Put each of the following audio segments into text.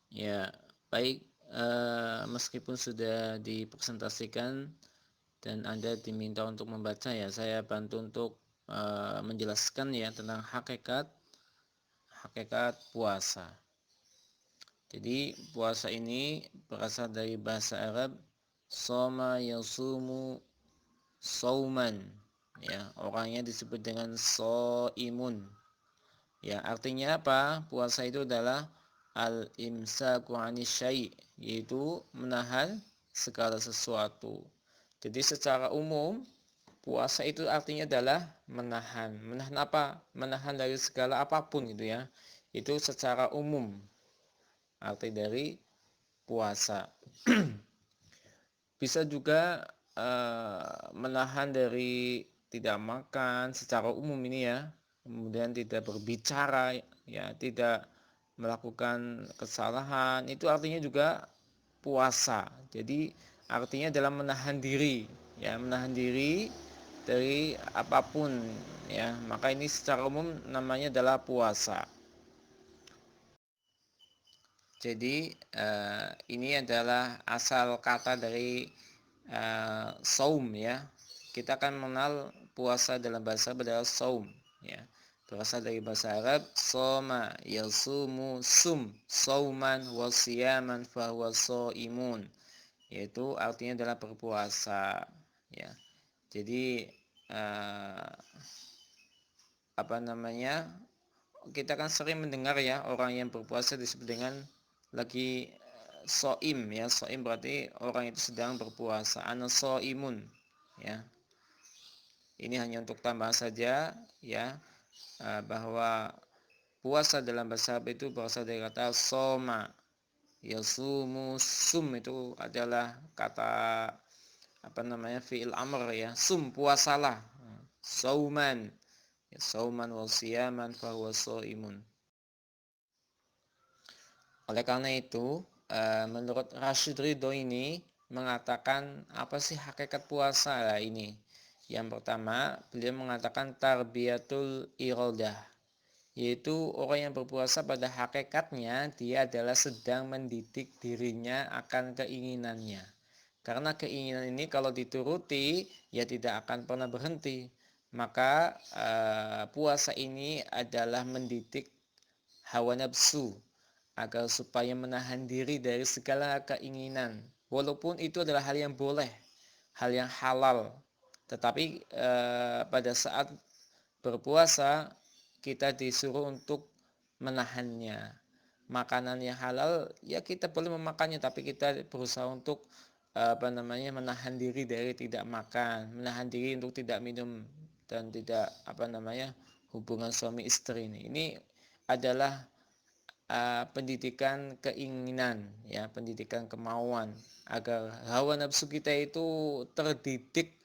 Ya, baik, meskipun sudah dipresentasikan dan Anda diminta untuk membaca, ya saya bantu untuk menjelaskan ya tentang hakikat hakikat puasa. Jadi puasa ini berasal dari bahasa Arab soma yasumu sauman, ya orangnya disebut dengan soimun. Ya, artinya apa? Puasa itu adalah al-imsaku syai', yaitu menahan segala sesuatu. Jadi secara umum puasa itu artinya adalah menahan. Menahan apa? Menahan dari segala apapun gitu ya. Itu secara umum arti dari puasa. Bisa juga menahan dari tidak makan secara umum ini ya. Kemudian tidak berbicara ya, tidak melakukan kesalahan. Itu artinya juga puasa. Jadi artinya dalam menahan diri ya, menahan diri dari apapun ya. Maka ini secara umum namanya adalah puasa. Jadi ini adalah asal kata dari saum ya. Kita akan mengenal puasa dalam bahasa Arab adalah saum ya. Berasal dari bahasa Arab soma yasumu sum sauman wa siyaman fa huwa shaimun. Yaitu artinya adalah berpuasa ya. Jadi eh, apa namanya? Kita kan sering mendengar ya orang yang berpuasa disebut dengan lagi soim ya. Soim berarti orang itu sedang berpuasa. Ana soimun ya. Ini hanya untuk tambahan saja ya, bahwa puasa dalam bahasa Arab itu berasal dari kata soma yasumu sum. Itu adalah kata apa namanya, fi'il amr ya. Sum, puasalah. Sauman ya, sauman wa siyaman fa huwa shaimun. Oleh karena itu, menurut Rashid Ridho ini mengatakan apa sih hakikat puasa lah ini. Yang pertama, beliau mengatakan tarbiyatul iradah, yaitu orang yang berpuasa pada hakikatnya dia adalah sedang mendidik dirinya akan keinginannya. Karena keinginan ini kalau dituruti ya tidak akan pernah berhenti. Maka puasa ini adalah mendidik hawa nafsu agar supaya menahan diri dari segala keinginan, walaupun itu adalah hal yang boleh, hal yang halal, tetapi pada saat berpuasa kita disuruh untuk menahannya. Makanan yang halal ya kita boleh memakannya, tapi kita berusaha untuk apa namanya, menahan diri dari tidak makan, menahan diri untuk tidak minum dan tidak apa namanya, hubungan suami istri. Ini adalah pendidikan keinginan ya, pendidikan kemauan agar hawa nafsu kita itu terdidik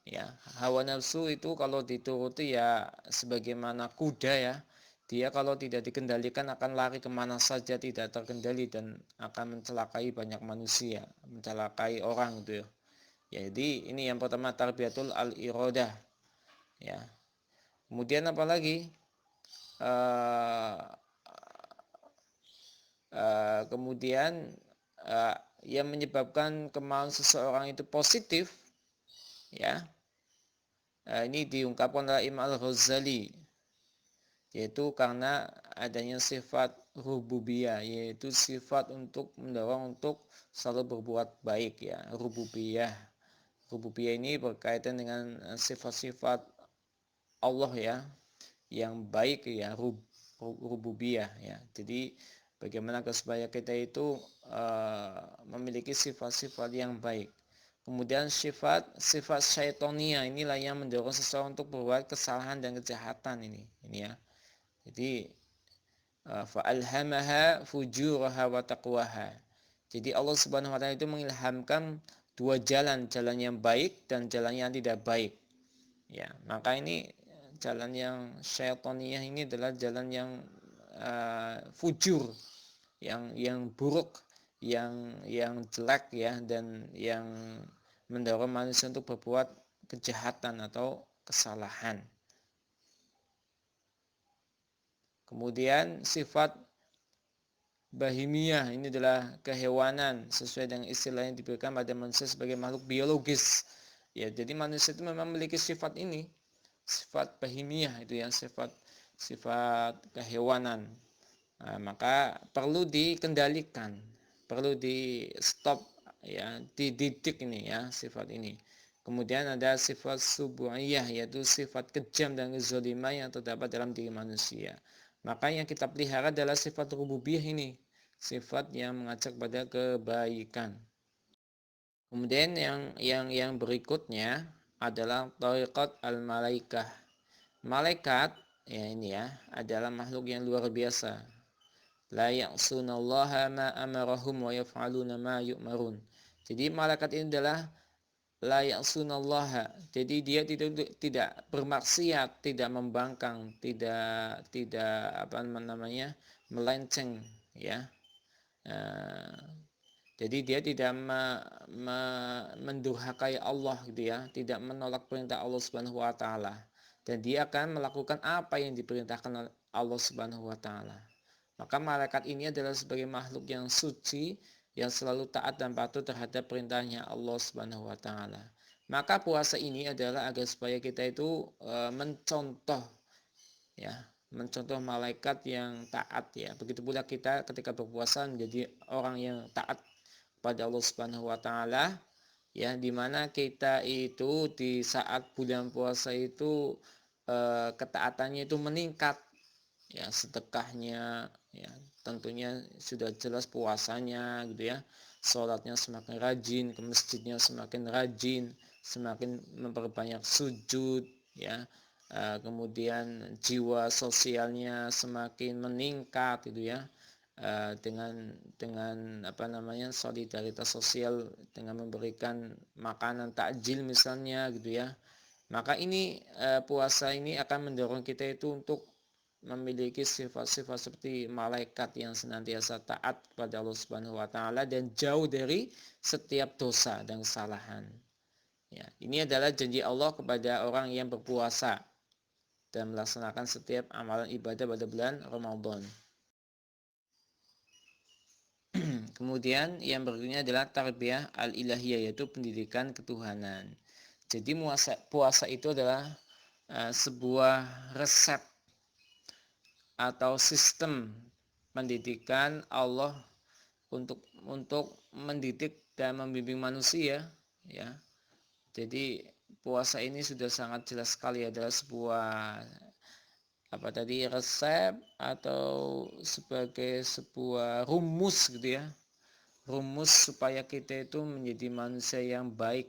ya. Hawa nafsu itu kalau dituruti ya sebagaimana kuda ya, dia kalau tidak dikendalikan akan lari kemana saja tidak terkendali dan akan mencelakai banyak manusia, mencelakai orang gitu ya. Jadi ini yang pertama, tarbiyatul al irodah ya. Kemudian apalagi uh, kemudian uh, yang menyebabkan kemauan seseorang itu positif ya. Ini diungkapkan oleh Imam Al-Ghazali, yaitu karena adanya sifat rububiyah, yaitu sifat untuk mendorong untuk selalu berbuat baik ya. Rububiyah ini berkaitan dengan sifat-sifat Allah ya, yang baik ya, rububiyah ya. Jadi bagaimana supaya kita itu memiliki sifat-sifat yang baik. Kemudian sifat syaitonia inilah yang mendorong seseorang untuk berbuat kesalahan dan kejahatan ini ya. Jadi fa'alhamaha fujuraha wa taqwaha. Jadi Allah Subhanahu wa taala itu mengilhamkan dua jalan, jalan yang baik dan jalan yang tidak baik. Ya, maka ini jalan yang syaitaniyah ini adalah jalan yang fujur, yang buruk, yang jelek ya, dan yang mendorong manusia untuk berbuat kejahatan atau kesalahan. Kemudian sifat bahimiyah, ini adalah kehewanan sesuai dengan istilah yang diberikan pada manusia sebagai makhluk biologis. Ya, jadi manusia itu memang memiliki sifat ini, sifat bahimiyah itu ya, sifat kehewanan. Nah, maka perlu dikendalikan, perlu di stop ya, dididik ini ya sifat ini. Kemudian ada sifat subu'iyah, yaitu sifat kejam dan kezaliman yang terdapat dalam diri manusia. Maka yang kita pelihara adalah sifat rububiyah ini, sifat yang mengajak pada kebaikan. Kemudian yang berikutnya adalah tariqat al-malaikah. Malaikat ya ini ya adalah makhluk yang luar biasa. La ya'sunallaha ma amarahum wa yaf'aluna ma yu'marun. Jadi malaikat ini adalah la ya'sunallaha. Jadi dia tidak bermaksiat, tidak membangkang, tidak apa namanya? Melenceng ya. Jadi dia tidak mendurhakai Allah gitu ya, tidak menolak perintah Allah Subhanahu wa taala. Dan dia akan melakukan apa yang diperintahkan oleh Allah Subhanahu wa taala. Maka malaikat ini adalah sebagai makhluk yang suci, yang selalu taat dan patuh terhadap perintahnya Allah Subhanahu wa taala. Maka puasa ini adalah agar supaya kita itu mencontoh ya, mencontoh malaikat yang taat ya. Begitu pula kita ketika berpuasa menjadi orang yang taat pada Allah Subhanahu wa taala ya, dimana kita itu di saat bulan puasa itu ketaatannya itu meningkat ya, sedekahnya ya, tentunya sudah jelas puasanya gitu ya, sholatnya semakin rajin, ke masjidnya semakin rajin, semakin memperbanyak sujud ya, kemudian jiwa sosialnya semakin meningkat gitu ya, dengan apa namanya, solidaritas sosial dengan memberikan makanan takjil misalnya gitu ya. Maka ini puasa ini akan mendorong kita itu untuk memiliki sifat-sifat seperti malaikat yang senantiasa taat kepada Allah Subhanahu wa taala dan jauh dari setiap dosa dan kesalahan. Ya, ini adalah janji Allah kepada orang yang berpuasa dan melaksanakan setiap amalan ibadah pada bulan Ramadan. Kemudian yang berikutnya adalah tarbiyah al-ilahiyah, yaitu pendidikan ketuhanan. Jadi puasa itu adalah sebuah resep atau sistem pendidikan Allah untuk mendidik dan membimbing manusia ya. Jadi puasa ini sudah sangat jelas sekali adalah sebuah apa tadi, resep atau sebagai sebuah rumus gitu ya, rumus supaya kita itu menjadi manusia yang baik,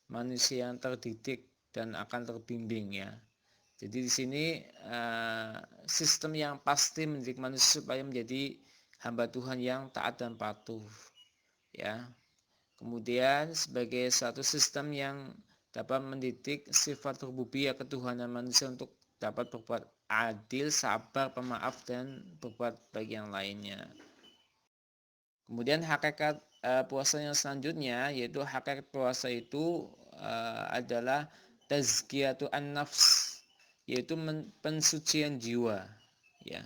manusia yang terdidik dan akan terbimbing ya. Jadi di sini sistem yang pasti mendidik manusia supaya menjadi hamba Tuhan yang taat dan patuh ya. Kemudian sebagai satu sistem yang dapat mendidik sifat rububiyah ketuhanan manusia untuk dapat berbuat adil, sabar, pemaaf dan berbuat baik yang lainnya. Kemudian hakikat puasa yang selanjutnya, yaitu hakikat puasa itu adalah tazkiyatu an-nafs, yaitu pensucian jiwa ya.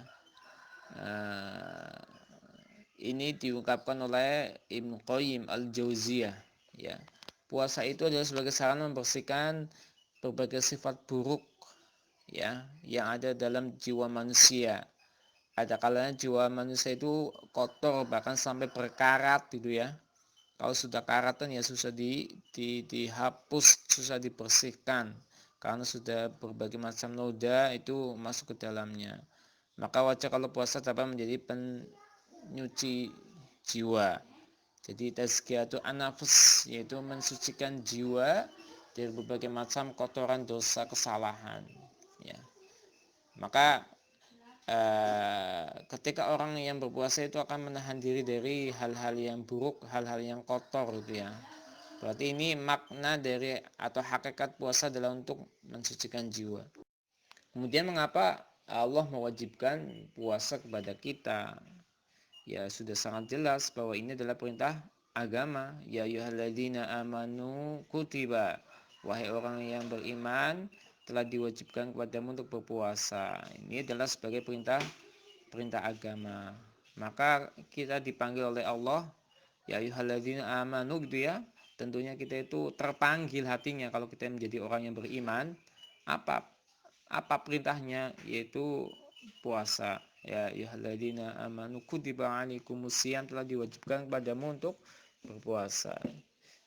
Ini diungkapkan oleh Ibnu Qayyim al-Jauziyah ya. Puasa itu adalah sebagai sarana membersihkan berbagai sifat buruk ya yang ada dalam jiwa manusia. Ada kalanya jiwa manusia itu kotor bahkan sampai berkarat gitu ya. Kalau sudah karatan ya susah dihapus, susah dibersihkan karena sudah berbagai macam noda itu masuk ke dalamnya. Maka wajar kalau puasa dapat menjadi penyuci jiwa. Jadi tazkiyatu an-nafs, yaitu mensucikan jiwa dari berbagai macam kotoran, dosa, kesalahan ya. Maka ketika orang yang berpuasa itu akan menahan diri dari hal-hal yang buruk, hal-hal yang kotor gitu ya. Berarti ini makna dari atau hakikat puasa adalah untuk mensucikan jiwa. Kemudian mengapa Allah mewajibkan puasa kepada kita? Ya sudah sangat jelas bahwa ini adalah perintah agama. Ya ayyuhalladzina amanu kutiba, wahai orang yang beriman, telah diwajibkan kepadamu untuk berpuasa. Ini adalah sebagai perintah agama. Maka kita dipanggil oleh Allah, ya ayyuhalladzina amanu gitu ya. Tentunya kita itu terpanggil hatinya kalau kita menjadi orang yang beriman. Apa apa perintahnya? Yaitu puasa. Ya ayyuhalladzina amanu kutiba alaikumusiyam, telah diwajibkan kepadamu untuk berpuasa.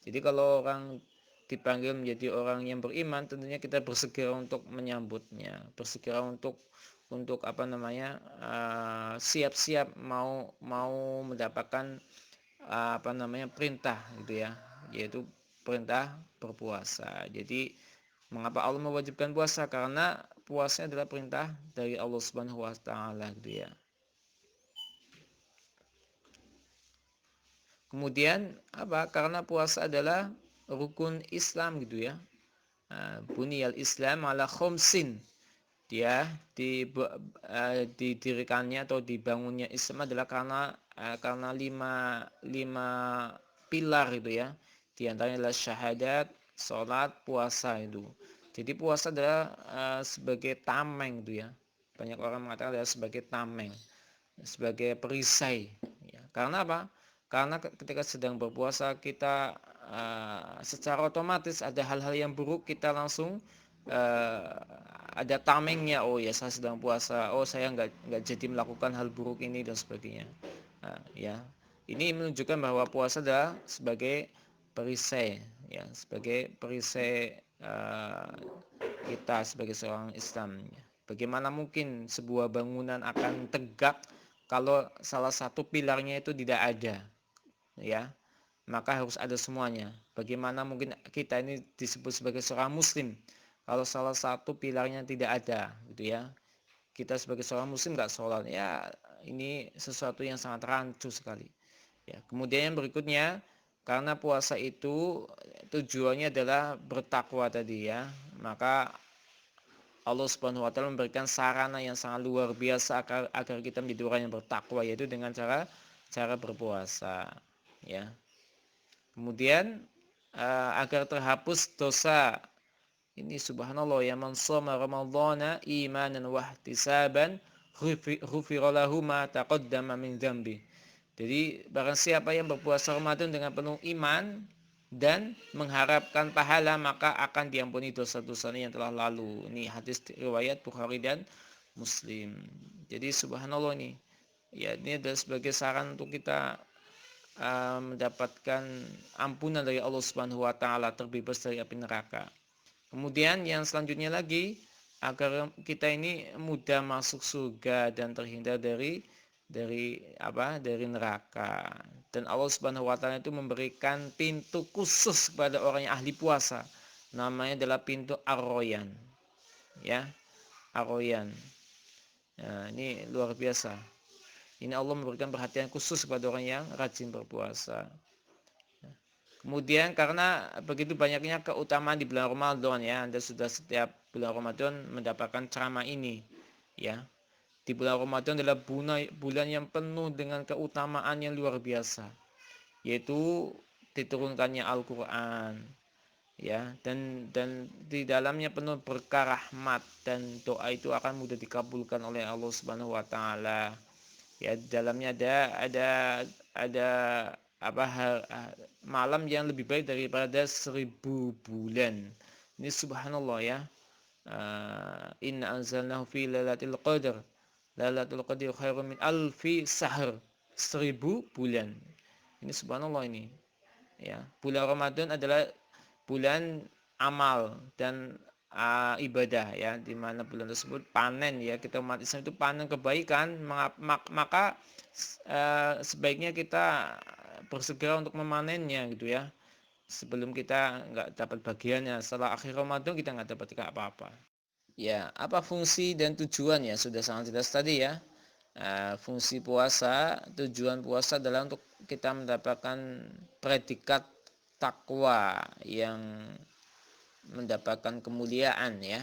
Jadi kalau orang dipanggil menjadi orang yang beriman, tentunya kita bersegera untuk menyambutnya, bersegera untuk apa namanya, siap-siap mau mendapatkan apa namanya, perintah gitu ya, yaitu perintah berpuasa. Jadi mengapa Allah mewajibkan puasa? Karena puasa adalah perintah dari Allah Subhanahu wa taala gitu ya. Kemudian apa? Karena puasa adalah rukun Islam gitu ya. Buniyal Islam ala khomsin. Dia didirikannya atau dibangunnya Islam adalah karena lima pilar itu ya. Di antaranya adalah syahadat, sholat, puasa itu. Jadi puasa adalah sebagai tameng itu ya. Banyak orang mengatakan adalah sebagai tameng, sebagai perisai. Ya. Karena apa? Karena ketika sedang berpuasa kita secara otomatis ada hal-hal yang buruk, kita langsung ada tamengnya. Oh ya, saya sedang puasa, oh saya nggak jadi melakukan hal buruk ini dan sebagainya. Ya, ini menunjukkan bahwa puasa adalah sebagai perisai, ya, sebagai perisai kita sebagai seorang Islam. Bagaimana mungkin sebuah bangunan akan tegak kalau salah satu pilarnya itu tidak ada, ya? Maka harus ada semuanya. Bagaimana mungkin kita ini disebut sebagai seorang muslim kalau salah satu pilarnya tidak ada, gitu ya? Kita sebagai seorang muslim nggak sholat, ya ini sesuatu yang sangat rancu sekali. Ya, kemudian yang berikutnya, karena puasa itu tujuannya adalah bertakwa tadi ya, maka Allah Subhanahu wa taala memberikan sarana yang sangat luar biasa agar kita menjadi orang yang bertakwa, yaitu dengan cara berpuasa, ya. Kemudian agar terhapus dosa. Ini subhanallah, ya man shoma ramadhana imanan wa ihtisaban ghufira lahu ma taqaddama min dzambi. Jadi barang siapa yang berpuasa Ramadan dengan penuh iman dan mengharapkan pahala, maka akan diampuni dosa-dosanya yang telah lalu. Ini hadis riwayat Bukhari dan Muslim. Jadi subhanallah nih. Ya, ini adalah sebagai saran untuk kita mendapatkan ampunan dari Allah Subhanahu wa taala, terbebas dari api neraka. Kemudian yang selanjutnya lagi, agar kita ini mudah masuk surga dan terhindar dari neraka. Dan Allah Subhanahu wa taala itu memberikan pintu khusus kepada orang yang ahli puasa. Namanya adalah pintu Ar-Royan. Ya, Ar-Royan. Nah, ini luar biasa. Ini Allah memberikan perhatian khusus kepada orang yang rajin berpuasa. Kemudian karena begitu banyaknya keutamaan di bulan Ramadan ya, Anda sudah setiap bulan Ramadan mendapatkan ceramah ini ya. Di bulan Ramadan adalah bulan yang penuh dengan keutamaan yang luar biasa, yaitu diturunkannya Al-Qur'an ya, dan di dalamnya penuh berkah, rahmat, dan doa itu akan mudah dikabulkan oleh Allah Subhanahu wa taala. Ya, di dalamnya ada apa, malam yang lebih baik daripada 1000 bulan. Ini subhanallah ya. Inna anzalnahu fi lailatul qadar. Lailatul qadar khairun min alfi sahr. 1000 bulan. Ini subhanallah ini. Ya, bulan Ramadan adalah bulan amal dan ibadah ya, di mana bulan tersebut panen ya, kita umat Islam itu panen kebaikan, maka sebaiknya kita bersegera untuk memanennya gitu ya, sebelum kita nggak dapat bagiannya. Setelah akhir Ramadan kita nggak dapat apa-apa. Ya, apa fungsi dan tujuan ya, sudah sangat jelas tadi ya. Fungsi puasa, tujuan puasa adalah untuk kita mendapatkan predikat takwa yang mendapatkan kemuliaan ya.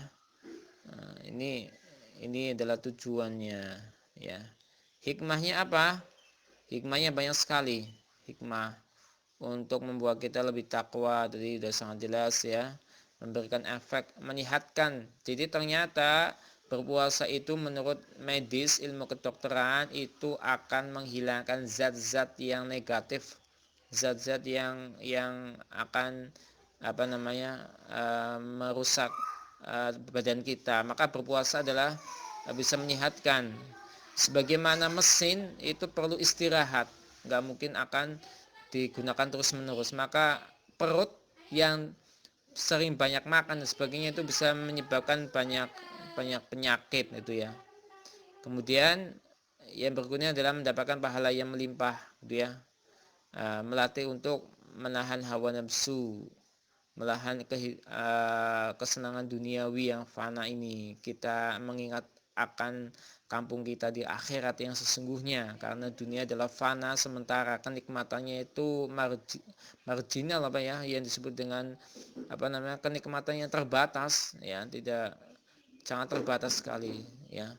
Ini adalah tujuannya ya. Hikmahnya apa? Hikmahnya banyak sekali. Hikmah untuk membuat kita lebih takwa tadi sudah sangat jelas ya. Memberikan efek menyehatkan. Jadi ternyata Berpuasa itu menurut medis, ilmu kedokteran itu akan menghilangkan zat-zat yang negatif, zat-zat yang akan merusak badan kita. Maka berpuasa adalah bisa menyehatkan. Sebagaimana mesin itu perlu istirahat, nggak mungkin akan digunakan terus-menerus. Maka perut yang sering banyak makan dan sebagainya itu bisa menyebabkan banyak penyakit itu ya. Kemudian yang berikutnya adalah mendapatkan pahala yang melimpah gitu ya. Melatih untuk menahan hawa nafsu, menahan kesenangan duniawi yang fana ini. Kita mengingat akan kampung kita di akhirat yang sesungguhnya, karena dunia adalah fana sementara, kenikmatannya itu marginal yang disebut dengan kenikmatannya terbatas ya, tidak, sangat terbatas sekali ya.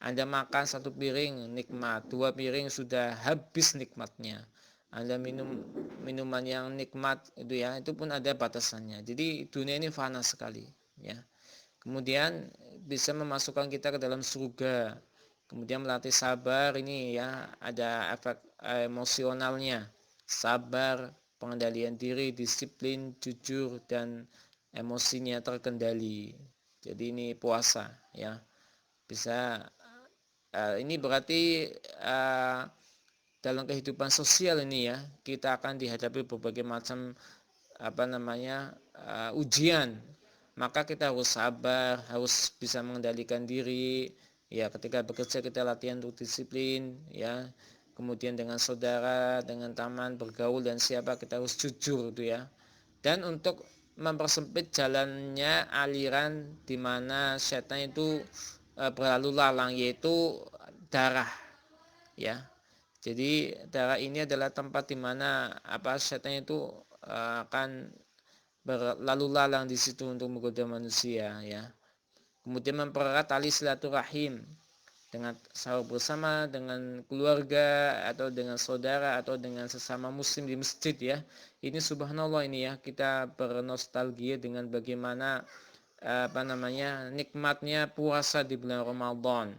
Anda makan satu piring nikmat, dua piring sudah habis nikmatnya. Anda minum minuman yang nikmat itu pun ada batasannya. Jadi dunia ini fana sekali ya. Kemudian bisa memasukkan kita ke dalam surga. Kemudian melatih sabar ini ya, ada efek emosionalnya. Sabar, pengendalian diri, disiplin, jujur, dan emosinya terkendali. Jadi ini puasa ya. Bisa ini berarti dalam kehidupan sosial ini ya, kita akan dihadapi berbagai macam ujian. Maka kita harus sabar, harus bisa mengendalikan diri ya. Ketika bekerja kita latihan untuk disiplin ya. Kemudian dengan saudara, dengan teman bergaul dan siapa, kita harus jujur itu ya. Dan untuk mempersempit jalannya aliran di mana setan itu berlalu lalang, yaitu darah ya. Jadi darah ini adalah tempat di mana setan itu akan berlalu lalang di situ untuk menggoda manusia ya. Kemudian mempererat tali silaturahim dengan sahur bersama dengan keluarga atau dengan saudara atau dengan sesama muslim di masjid ya. Ini subhanallah ini ya, kita bernostalgia dengan bagaimana nikmatnya puasa di bulan Ramadan.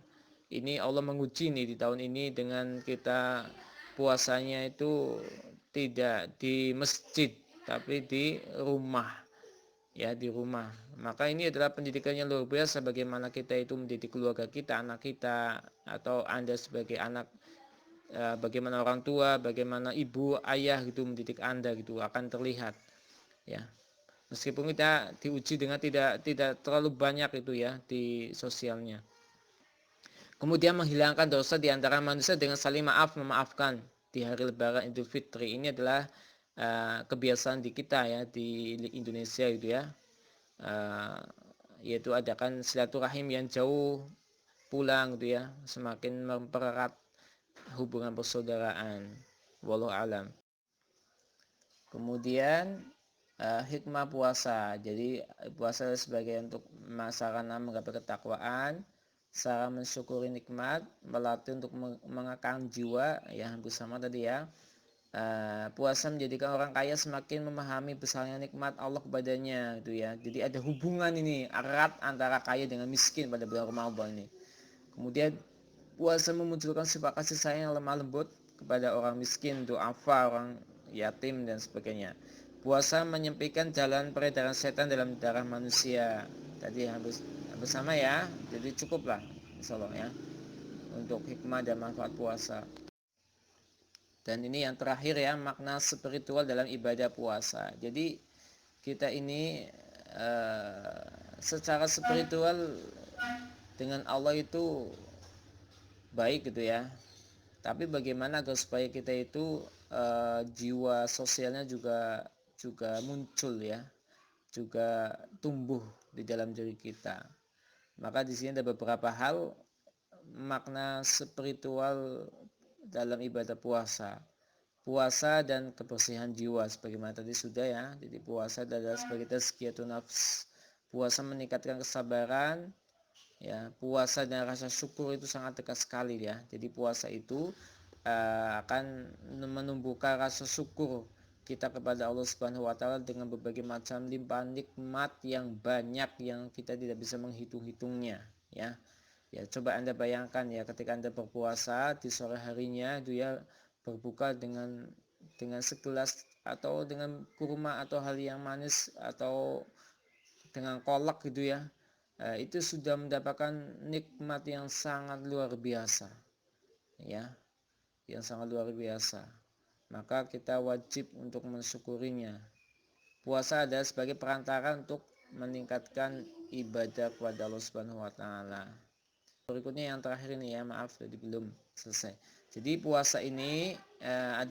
Ini Allah menguji nih di tahun ini dengan kita puasanya itu tidak di masjid tapi di rumah ya, di rumah. Maka ini adalah pendidikan yang luar biasa, bagaimana kita itu mendidik keluarga kita, anak kita, atau Anda sebagai anak, bagaimana orang tua, bagaimana ibu, ayah gitu mendidik Anda gitu, akan terlihat ya. Meskipun kita diuji dengan tidak terlalu banyak itu ya di sosialnya. Kemudian menghilangkan dosa di antara manusia dengan saling memaafkan di hari Lebaran Idul Fitri. Ini adalah kebiasaan di kita ya, di Indonesia gitu ya. Yaitu adakan silaturahim yang jauh pulang gitu ya, semakin mempererat hubungan persaudaraan. Wallahu alam. Kemudian hikmah puasa. Jadi puasa sebagai untuk sarana menggapai ketakwaan, cara mensyukuri nikmat, melatih untuk mengekang jiwa ya, hampir sama tadi ya. Puasa menjadikan orang kaya semakin memahami besarnya nikmat Allah kepadanya gitu ya. Jadi ada hubungan ini erat antara kaya dengan miskin pada bulan Ramadan ini. Kemudian puasa memunculkan sifat kasih sayang yang lemah lembut kepada orang miskin, duafa, orang yatim dan sebagainya. Puasa menyempitkan jalan peredaran setan dalam darah manusia. Tadi hampir sama ya. Jadi cukuplah insyaallah ya untuk hikmah dan manfaat puasa. Dan ini yang terakhir ya, makna spiritual dalam ibadah puasa. Jadi kita ini secara spiritual dengan Allah itu baik gitu ya. Tapi bagaimana agar supaya kita itu jiwa sosialnya juga muncul ya, juga tumbuh di dalam diri kita. Maka di sini ada beberapa hal makna spiritual dalam ibadah puasa. Puasa dan kebersihan jiwa sebagaimana tadi sudah ya. Jadi puasa adalah sebagai tazkiyatun nafs. Puasa meningkatkan kesabaran ya. Puasa dan rasa syukur itu sangat dekat sekali ya. Jadi puasa itu akan menumbuhkan rasa syukur kita kepada Allah Subhanahu wa taala dengan berbagai macam limpahan nikmat yang banyak yang kita tidak bisa menghitung-hitungnya ya. Ya, coba Anda bayangkan ya, ketika Anda berpuasa di sore harinya itu ya, berbuka dengan segelas atau dengan kurma atau hal yang manis atau dengan kolak gitu ya. Itu sudah mendapatkan nikmat yang sangat luar biasa ya, yang sangat luar biasa. Maka kita wajib untuk mensyukurinya. Puasa adalah sebagai perantara untuk meningkatkan ibadah kepada Allah Subhanahu wa taala. Berikutnya yang terakhir ini ya, maaf tadi belum selesai. Jadi puasa ini